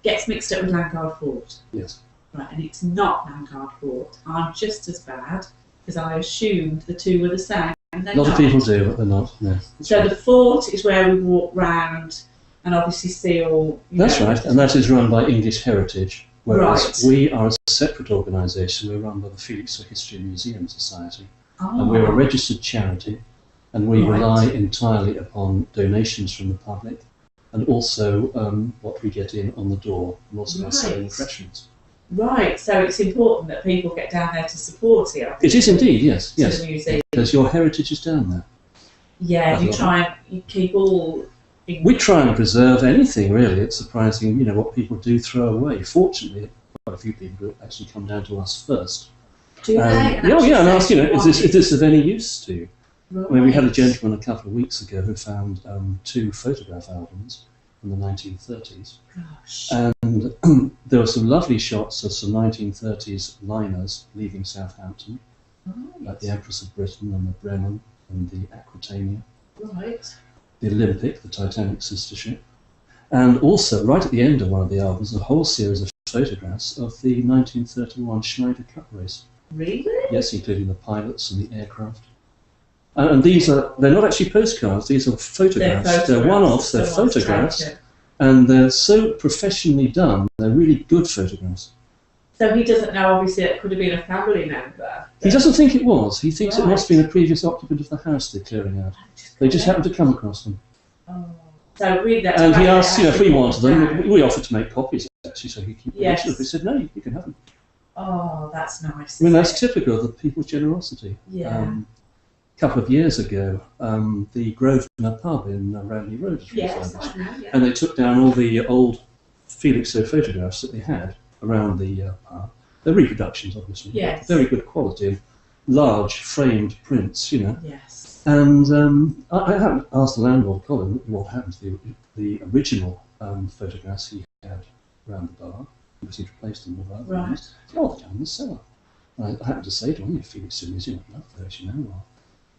gets mixed up with Landguard Fort. Yes. Right, and it's not Landguard Fort. I'm just as bad because I assumed the two were the same. And A lot of people do, but they're not. No. So the fort is where we walk round and obviously see all. That's right, and that is run by English Heritage, whereas Right. we are a separate organisation. We're run by the Felixstowe History and Museum Society, Oh. and we're a registered charity, and we Right. rely entirely upon donations from the public, and also what we get in on the door, and also by selling Right. refreshments. Right, so it's important that people get down there to support it. It is indeed, yes, To yes, the museum. because your heritage is down there. Yeah, I you love try and you keep all. We try and preserve anything, really. It's surprising, what people do throw away. Fortunately, quite a few people actually come down to us first. Do they? And And actually ask, say, is this of any use to you? Right. I mean, we had a gentleman a couple of weeks ago who found 2 photograph albums from the 1930s. Gosh. And there were some lovely shots of some 1930s liners leaving Southampton, like the Empress of Britain and the Brennan and the Aquitania, Right. the Olympic, the Titanic sister ship. And also, right at the end of one of the albums, a whole series of photographs of the 1931 Schneider Cup race. Really? Yes, including the pilots and the aircraft. And they're not actually postcards, these are photographs. They're one-offs, they're photographs, Taken. and they're so professionally done, they're really good photographs. So he doesn't know, obviously, it could have been a family member. He doesn't think it was, he thinks it must have Right. been a previous occupant of the house they're clearing out. They just happened to come across them. Oh. So really, that's And he quite asked, if we wanted them, down. we offered to make copies actually, so he could keep them. Yes. He said, no, you can have them. Oh, that's nice. I mean, that's isn't it? typical of the people's generosity. Yeah. A couple of years ago, the Grosvenor pub in Ranelagh Road was Yes, refurbished. I know, yeah. And they took down all the old Felixstowe photographs that they had around the pub. They're reproductions, obviously. Yes. Very good quality, and large framed prints, Yes. And I haven't asked the landlord, Colin, what happened to the original photographs he had around the bar, because he'd replaced them with other Right. ones. Oh, they're down in the cellar. And I happened to say to him, Felixstowe Museum, I'd love those, Well,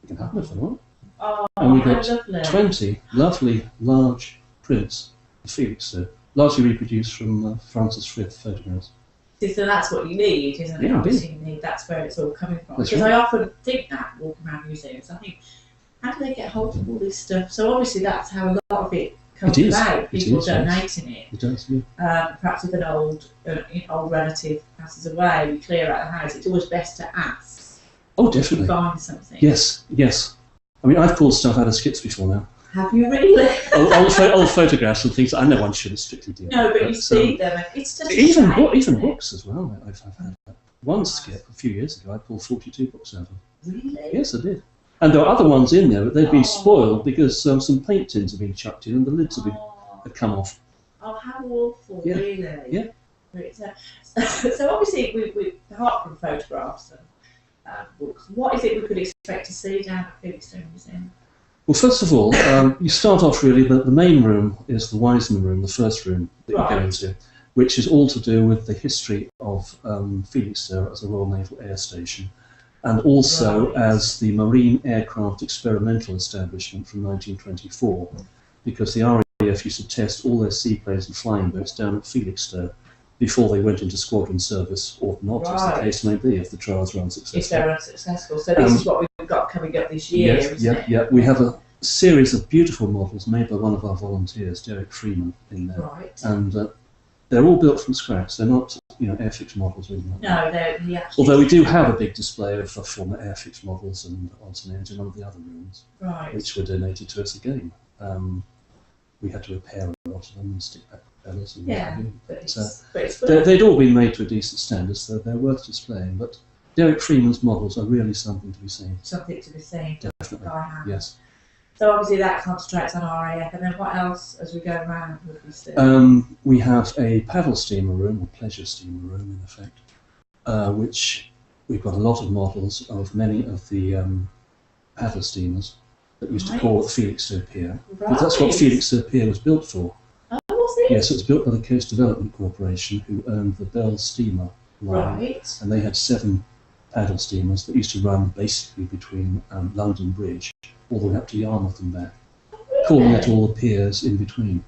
you can have them if they want. Oh, And we how got lovely. 20 lovely, large prints of Felixstowe, largely reproduced from Francis Frith photographs. See, so that's what you need, isn't it? Yeah, Obviously, you need, that's where it's all coming from. That's Because right. I often think that, walking around museums, I think, how do they get hold of all this stuff? So obviously that's how a lot of it comes It is. about, It people is, yes. donating it. It does, yeah. Perhaps if an old relative passes away, we clear out the house, it's always best to ask. Oh, If you definitely. find something. Yes, yes. I mean, I've pulled stuff out of skits before now. Have you really? Old photographs and things that I know one shouldn't strictly do. No, but you see them, and it's just a Even shame, even isn't it? books as well. I've had one skit a few years ago. I pulled 42 books out of. Really? Yes, I did. And there are other ones in there, but they've been Oh. spoiled because some paint tins have been chucked in and the lids Oh, have come off. how awful, Yeah. really. Yeah. It's, so obviously, we apart from photographs and books, what is it we could expect to see down at Felixstowe Museum? Well, first of all, you start off really, the main room is the Wiseman room, the first room that you go Right. into, which is all to do with the history of Felixstowe as a Royal Naval Air Station, and also Right. as the Marine Aircraft Experimental Establishment from 1924, because the RAF used to test all their seaplanes and flying boats down at Felixstowe before they went into squadron service, or not, as the Right. case may be, if the trials were unsuccessful. If they're unsuccessful. So this is what we've got coming up this year, isn't it? Yeah. We have a series of beautiful models made by one of our volunteers, Derek Freeman, in there, Right. and they're all built from scratch. They're not, airfix models or anything like that. No, he actually. Although we do have a big display of former airfix models and odds and ends in one of the other rooms, Right. which were donated to us again. We had to repair a lot of them and stick back propellers and what Yeah, have you. but But, it's they'd all been made to a decent standard, so they're worth displaying. But Derek Freeman's models are really something to be seen. something to be seen Definitely. by hand. Yes. So obviously that concentrates on RAF, and then what else as we go around would we see? We have a paddle steamer room, or pleasure steamer room in effect, which we've got a lot of models of many of the paddle steamers that used to call at Felixstowe Pier. Because that's what Right. Felixstowe Pier was built for. Oh, was it? Yes, it was built by the Coast Development Corporation, who owned the Bell steamer line. Right. And they had 7 paddle steamers that used to run basically between London Bridge all the way up to Yarmouth and back, calling at all the piers in between.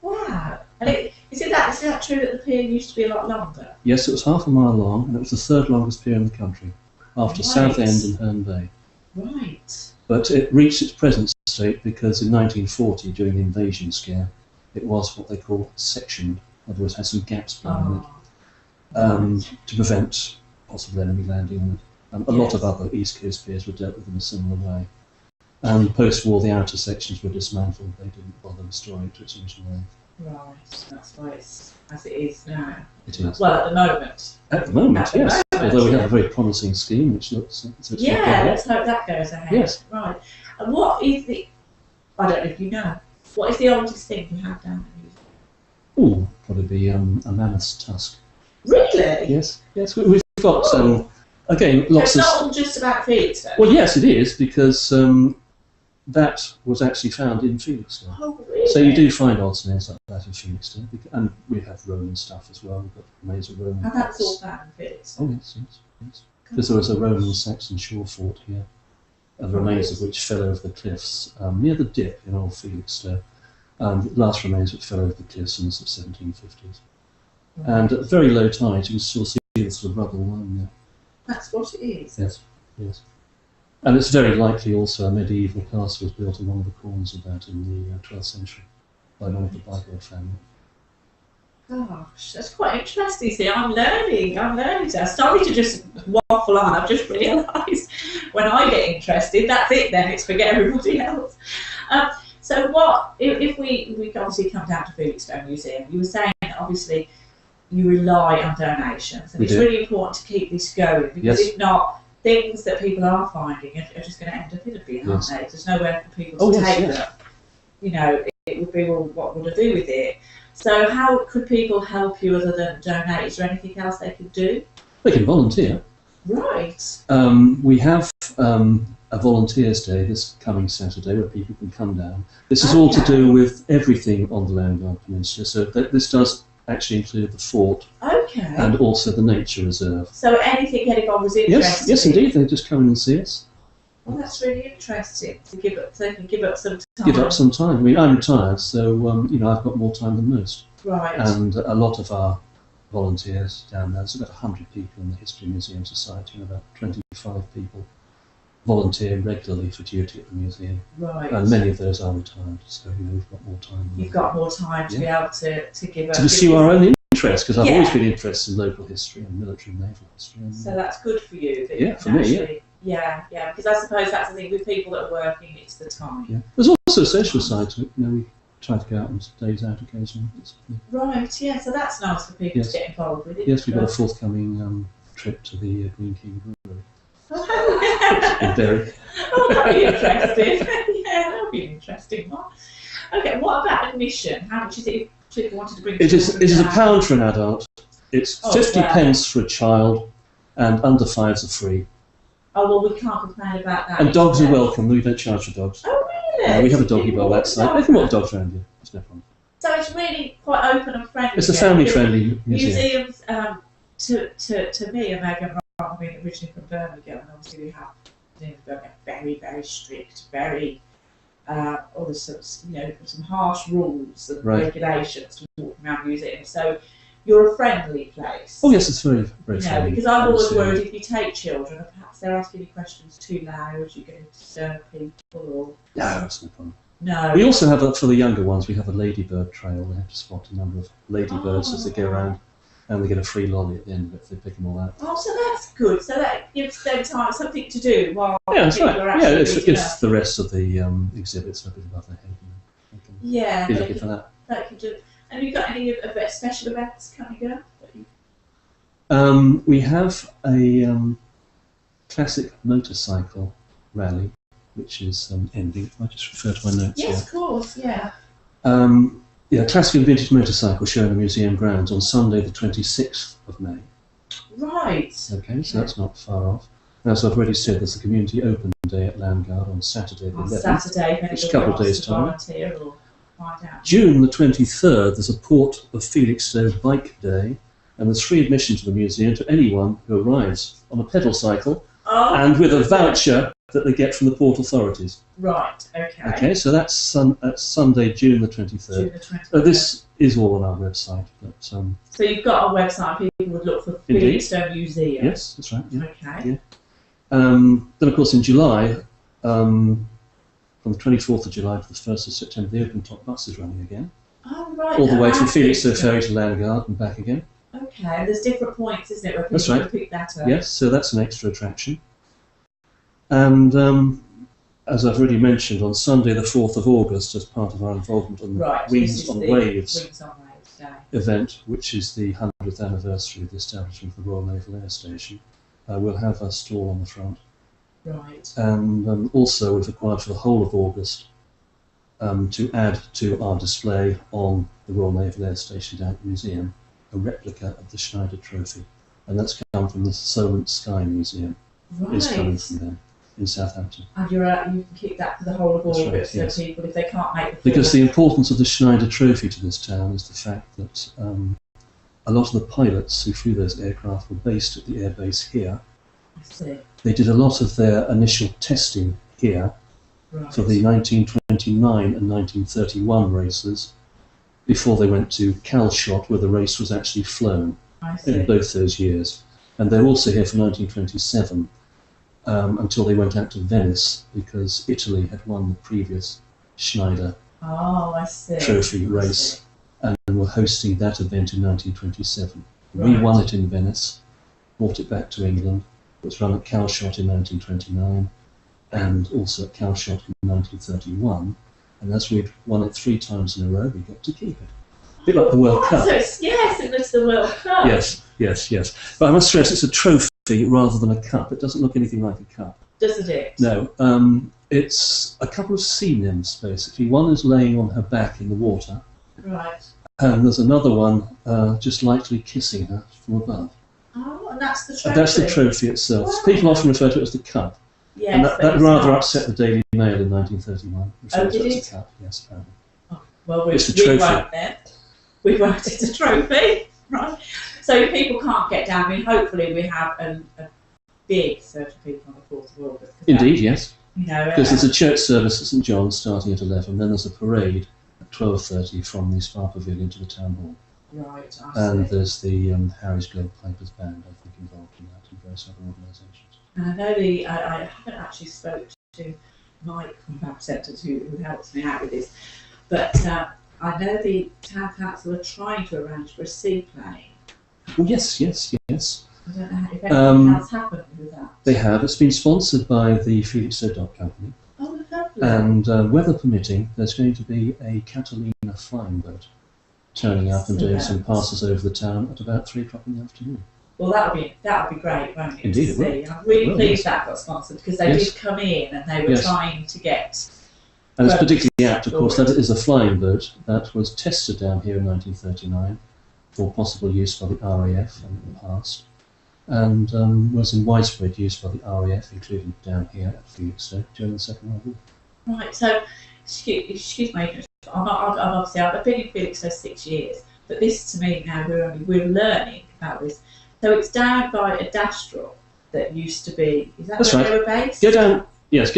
Wow. And Is that true that the pier used to be a lot longer? Yes, it was half a mile long, and it was the third longest pier in the country, after Right. Southend and Herne Bay. Right. But it reached its present state because in 1940, during the invasion scare, it was what they call sectioned. In other words, had some gaps blown in it to prevent possible enemy landing on it. A lot of other East Coast piers were dealt with in a similar way. And post-war, the outer sections were dismantled. They didn't bother restoring it to its original length. Right. That's why it's as it is now. It is. Well, at the moment. At the moment, yes. Although we have yeah. a very promising scheme, which looks... Yeah, let's hope that goes ahead. Yes. Right. And what is the... I don't know if you know. What is the oldest thing you have down at the museum? Ooh, probably be a mammoth's tusk. Really? Yes, yes. We've got, again, So lots it's of... not all just about Felixstowe? Well, yes, it is, because that was actually found in Felixstowe. Oh, really? So you do find odds and ends like that in Felixstowe. And we have Roman stuff as well. We've got remains of Roman And that's all pots. found in Felixstowe? Oh, yes, yes, yes. Because there was a Roman Saxon shore fort here, and the remains of which fell over the cliffs near the dip in Old Felixstowe. The last remains which fell over the cliffs in the 1750s. Right. And at very low tide, you can still see the sort of rubble lying there. That's what it is? Yes, yes. And it's very likely also a medieval castle was built along the corners of that in the 12th century by one of the Bygore family. Gosh, that's quite interesting. See, I'm learning. Sorry to just waffle on. I've just realised when I get interested, that's it then. It's forget everybody else. So what, if we obviously come down to Felixstowe Museum, you were saying that obviously you rely on donations, and it's really important to keep this going, because if not, things that people are finding are just going to end up in a bin, aren't they? There's nowhere for people to take them. You know, it would be, well, what would I do with it? So how could people help you other than donate? Is there anything else they could do? They can volunteer. Right. We have a Volunteers Day this coming Saturday where people can come down. This is all to do with everything on the Landguard Peninsula, so this does actually include the fort and also the nature reserve. So anything anyone was interested Yes, indeed, they just come in and see us. Well, that's really interesting to give up. So they can give up some time. Give up some time. I mean, I'm retired, so you know, I've got more time than most. Right. And a lot of our volunteers down there, there's about 100 people in the History Museum Society, and about 25 people volunteer regularly for duty at the museum. Right. And many of those are retired, so you know, we've got more time. You've got more time to be able to give up. To pursue our own interests, because I've always been interested in local history and military and naval history. And, so that's good for you. That yeah, you for me, actually, yeah, because I suppose that's the thing with people that are working, it's the time. Yeah. There's also a social side to it. You know, we try to go out on days out occasionally. Right, yeah, so that's nice for people to get involved with it. Yes, we've got a forthcoming trip to the Green King Brewery. In Berwick. Oh, that'll be interesting. Yeah, that'll be an interesting one. Okay, what about admission? How much is it if people wanted to bring It is £1 for an adult. It's 50 pence for a child, and under fives are free. Oh, well, we can't complain about that. And dogs are welcome. We don't charge for dogs. Oh, really? We have a doggy bowl outside. They can walk dogs around here. There's no problem. So it's really quite open and friendly. It's a family-friendly museum. Museums, to me, and maybe I'm wrong, I mean, originally from Birmingham, and obviously we have museums in Birmingham, very, very strict, very, all the sorts, you know, some harsh rules and regulations to walk around museums. So you're a friendly place. Oh yes, it's very, very friendly. Because I'm always worried if you take children, perhaps they're asking you questions too loud, you're going to disturb people, or... No, that's no problem. No. We also have, for the younger ones, we have a ladybird trail. They have to spot a number of ladybirds as they go around, and they get a free lolly at the end of it if they pick them all out. Oh, so that's good. So that gives them time, something to do while that's right. are actually if the rest of the exhibits are a bit above their head, be looking for that. That could do. And have you got any special events coming up? We have a classic motorcycle rally, which is ending. If I just refer to my notes. Yes, of course. Yeah. Classic and vintage motorcycle show in the museum grounds on Sunday, the 26th of May. Right. Okay, so that's not far off. And as I've already said, there's a community open day at Landguard on Saturday the 11th. Saturday, which is a couple of days' time. Volunteer or find out. June the 23rd, there's a Port of Felixstowe Bike Day, and there's free admission to the museum to anyone who arrives on a pedal cycle and with a voucher that they get from the port authorities. Right, okay. Okay, so that's Sunday, June the 23rd. June the 23rd. This is all on our website. But, so you've got a website, people would look for Felixstowe Museum. Yes, that's right. Yeah. Okay. Yeah. Then, of course, in July, from the 24th of July to the 1st of September, the open-top bus is running again. Oh, right. All the way from Felixstowe Ferry to Landguard and back again. Okay, there's different points, isn't it, where people can pick that up? Yes, so that's an extra attraction. And as I've already mentioned, on Sunday the 4th of August, as part of our involvement on the Wings on Waves event, which is the 100th anniversary of the establishment of the Royal Naval Air Station, we'll have a stall on the front. Right. And also we've acquired for the whole of August to add to our display on the Royal Naval Air Station down at the museum a replica of the Schneider Trophy, and that's come from the Solent Sky Museum. Right. It's coming from them in Southampton. And you can keep that for the whole of August, right, so yes. people, if they can't make the Because the importance of the Schneider Trophy to this town is the fact that a lot of the pilots who flew those aircraft were based at the airbase here. I see. They did a lot of their initial testing here for the 1929 and 1931 races before they went to Calshot, where the race was actually flown in both those years. And they're also here for 1927 until they went out to Venice because Italy had won the previous Schneider Trophy race and were hosting that event in 1927. Right. We won it in Venice, brought it back to England. It was run at Calshot in 1929 and also at Calshot in 1931. And as we'd won it 3 times in a row, we got to keep it. A bit like the World Cup. So yes, it was the World Cup. Yes. But I must stress it's a trophy rather than a cup. It doesn't look anything like a cup. Doesn't it? No. It's a couple of sea nymphs, basically. One is laying on her back in the water. Right. And there's another one just lightly kissing her from above. Oh, and that's the trophy? And that's the trophy itself. Wow. People often refer to it as the cup. Yes, and that rather upset the Daily Mail in 1931. Oh, did it? A cup. Yes, apparently. Oh, well, it's the trophy. Won't then. We won't. It's a trophy, right? So people can't get down. I mean, hopefully we have a big surge of people on the 4th of August. Indeed, yes. You know, because there's a church service at St John's starting at 11, then there's a parade at 12:30 from the Spa Pavilion to the Town Hall. Right, and there's the Harry's Globe Pipers Band, I think, involved in that, and various other organisations. And I know I haven't actually spoke to Mike from Bab Centres who helps me out with this, but I know the Town Council are trying to arrange for a seaplane. Oh, yes. I don't know if anything else happened with that. They have. It's been sponsored by the Felixstowe Dock Company. Oh, lovely. And weather permitting, there's going to be a Catalina flying boat turning up and doing some passes over the town at about 3 o'clock in the afternoon. Well, that would be great, won't it? Indeed, it will. I'm really pleased that got sponsored because they did come in and they were trying to get. And it's particularly apt, of course, that it is a flying boat that was tested down here in 1939 for possible use by the RAF in the past, and was in widespread use by the RAF, including down here at Felixstowe during the Second World War. Right. So, excuse me. I've been in Felixstowe 6 years, but this to me now we're learning about this. So it's down by a Dastrel that used to be. Is that where they were based? Go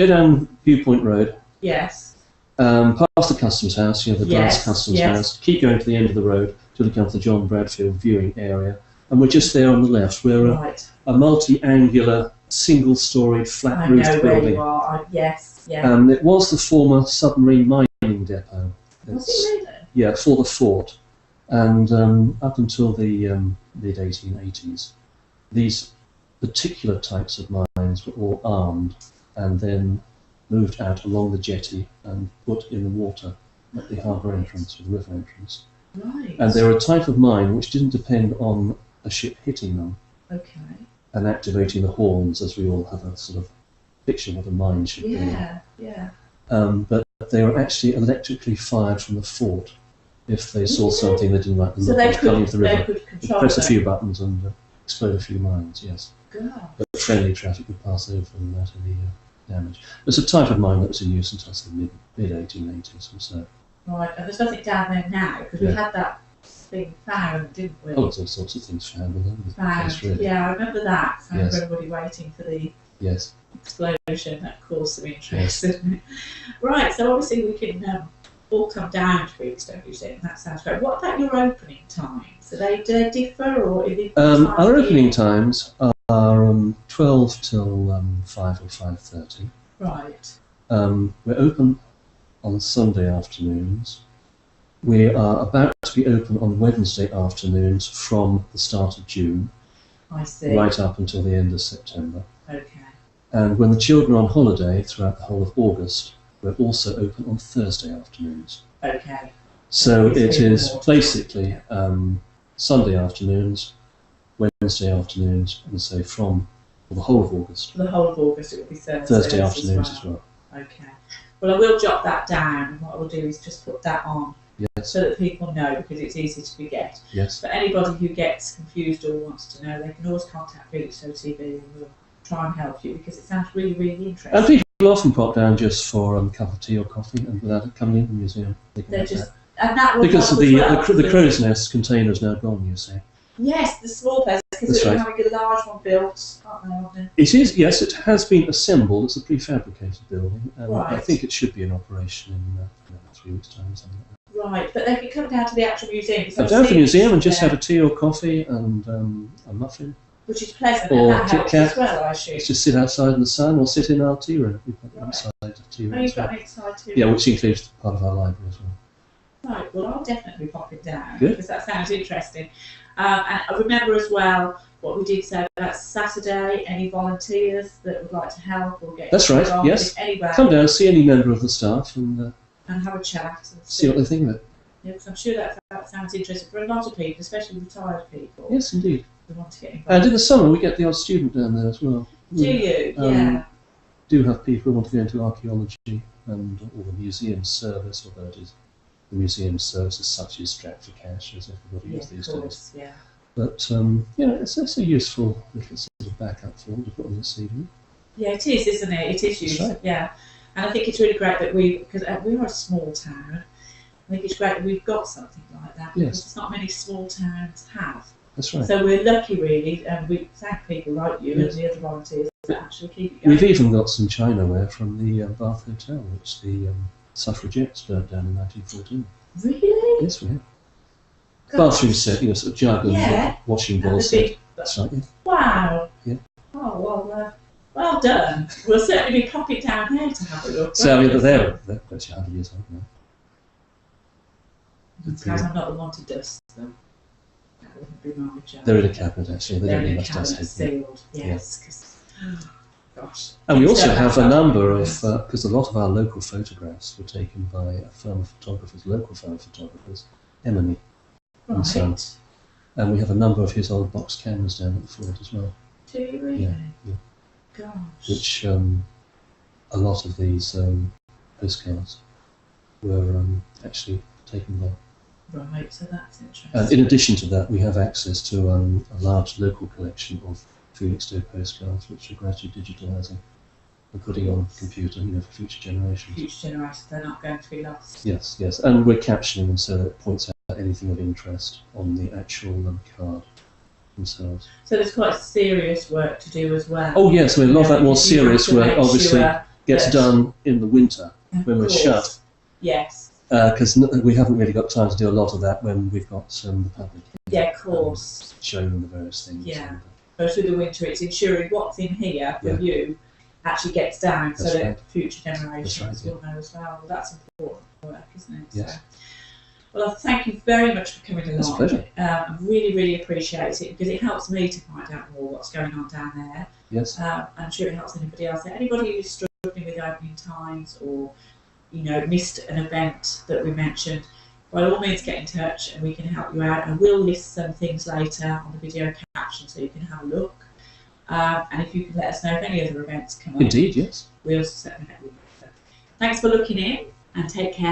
down Viewpoint Road. Yes. Past the Customs House, the glass Customs House. Keep going to the end of the road till you come to the John Bradfield viewing area, and we're just there on the left. We're a multi-angular, single-storied, flat-roofed building. I know where you are. Yes. It was the former submarine mining depot. Was it really? Yeah, for the fort. And up until the mid-1880s, these particular types of mines were all armed and then moved out along the jetty and put in the water at the harbour entrance or the river entrance. Right. And they were a type of mine which didn't depend on a ship hitting them and activating the horns, as we all have a sort of picture of what a mine should be. But they were actually electrically fired from the fort if they saw something they didn't like the look of coming to the river. They'd press a few buttons and explode a few mines, yes. God. But friendly traffic would pass over them without any damage. It's a type of mine that was in use until the mid-1880s or so. Right, and there's nothing down there now, because we had that thing found, didn't we? Oh, there's all sorts of things found with them. Found, really. yeah, I remember that. Yes. Everybody waiting for the Yes. explosion that caused some interest. Right, so obviously we can all come down to Felixstowe Museum. That sounds great. What about your opening times? Do they differ, or is it Our opening times are 12 till 5 or 5:30. Right. We're open on Sunday afternoons. We are about to be open on Wednesday afternoons from the start of June, I see. right up until the end of September. Okay. And when the children are on holiday throughout the whole of August, we're also open on Thursday afternoons. Okay. So It's it even is more. basically Sunday afternoons, Wednesday afternoons, and say from the whole of August. For the whole of August, it will be Thursday afternoons as well. Okay. Well, I will jot that down, and what I will do is just put that on, Yes. so that people know, because it's easy to forget. Yes. But anybody who gets confused or wants to know, they can always contact Felixstowe TV, and we'll try and help you, because it sounds really, really interesting. And people often pop down just for a cup of tea or coffee, and without coming in the museum, they can They're have just, that. and that will Because help the as well. the crow's nest container is now gone, you see. Yes, the small place, because That's they're right. having a large one built, aren't they? It is, yes, it has been assembled. It's a prefabricated building, and I Right. think it should be in operation in 3 weeks' time or something like that. Right, but they can come down to the actual museum. because Come I've down to the seen museum and just there, have a tea or coffee and a muffin. which is pleasant, or and that Kit helps Kat. as well, I assume. Let's just sit outside in the sun or sit in our tea room. We've got Right. outside a tea Oh, room you've as well. got an inside too. Yeah, which includes part of our library as well. Right, well, I'll definitely pop it down, Good. because that sounds interesting. And I remember as well what we did say about Saturday, any volunteers that would like to help or get That's right, involved yes. in any way, Come down, see any member of the staff and and have a chat and see what they think of it. Yeah, because I'm sure that sounds interesting for a lot of people, especially retired people Yes, indeed. who want to get involved. And in the summer we get the odd student down there as well. Do you? Yeah. Do have people who want to go into archaeology and or the museum service, although it is the museum service as such is strapped for cash as everybody Yeah, is these of days. course, yeah. But it's a useful little sort of backup for them to put on the CV. Yeah, it is, isn't it? It is That's useful, right. yeah. And I think it's really great that because we are a small town, I think it's great that we've got something like that, because Yes. it's not many small towns have. That's right. So we're lucky, really, and we thank people like you Yes. and the other volunteers that actually keep it going. We've even got some chinaware from the Bath Hotel, which the suffragettes burnt down in 1914. Really? Yes, we have. Gosh. Bathroom set, sort of jug and Yeah. washing And bowl the set. big, That's right, yeah. wow. Yeah. Oh, well done. We'll certainly be popping down there to have a look. So won't we? they're actually 100 years old now. Because I'm not the one to dust them. That wouldn't be my job. They're in a cabinet actually. They They're don't in need a much cabinet dusting. sealed, yes. 'Cause, gosh. And we Things also don't have a matter. number of, because a lot of our local photographs were taken by a firm of photographers, local firm of photographers, Emily and Son. Right. And we have a number of his old box cameras down at the fort as well, Do you really? Yeah, yeah. Gosh. which a lot of these postcards were actually taken by. Right, so that's interesting. And in addition to that, we have access to a large local collection of Felixstowe postcards, which are gradually digitalising and putting on a computer, for future generations. Future generations, they're not going to be lost. Yes, yes, and we're captioning them so that it points out anything of interest on the actual card themselves. So there's quite serious work to do as well. Oh yes, I mean, a lot of that more because you have serious to work make obviously sure gets that- done in the winter Of when we're course. shut, Yes. because we haven't really got time to do a lot of that when we've got the public Yeah, of course. showing them the various things. Yeah. and, But through the winter, it's ensuring what's in here for Yeah. you actually gets down, so That's that right. future generations That's right, will know as well. Well, that's important work, isn't it? Yes. So, well, thank you very much for coming along. It's a pleasure. I really, really appreciate it, because it helps me to find out more what's going on down there. Yes. I'm sure it helps anybody else. Anybody who's struggling with opening times or, missed an event that we mentioned, by all means get in touch and we can help you out. And we'll list some things later on the video caption so you can have a look. And if you can let us know if any other events come up, Indeed, yes. we'll certainly help you. Thanks for looking in, and take care.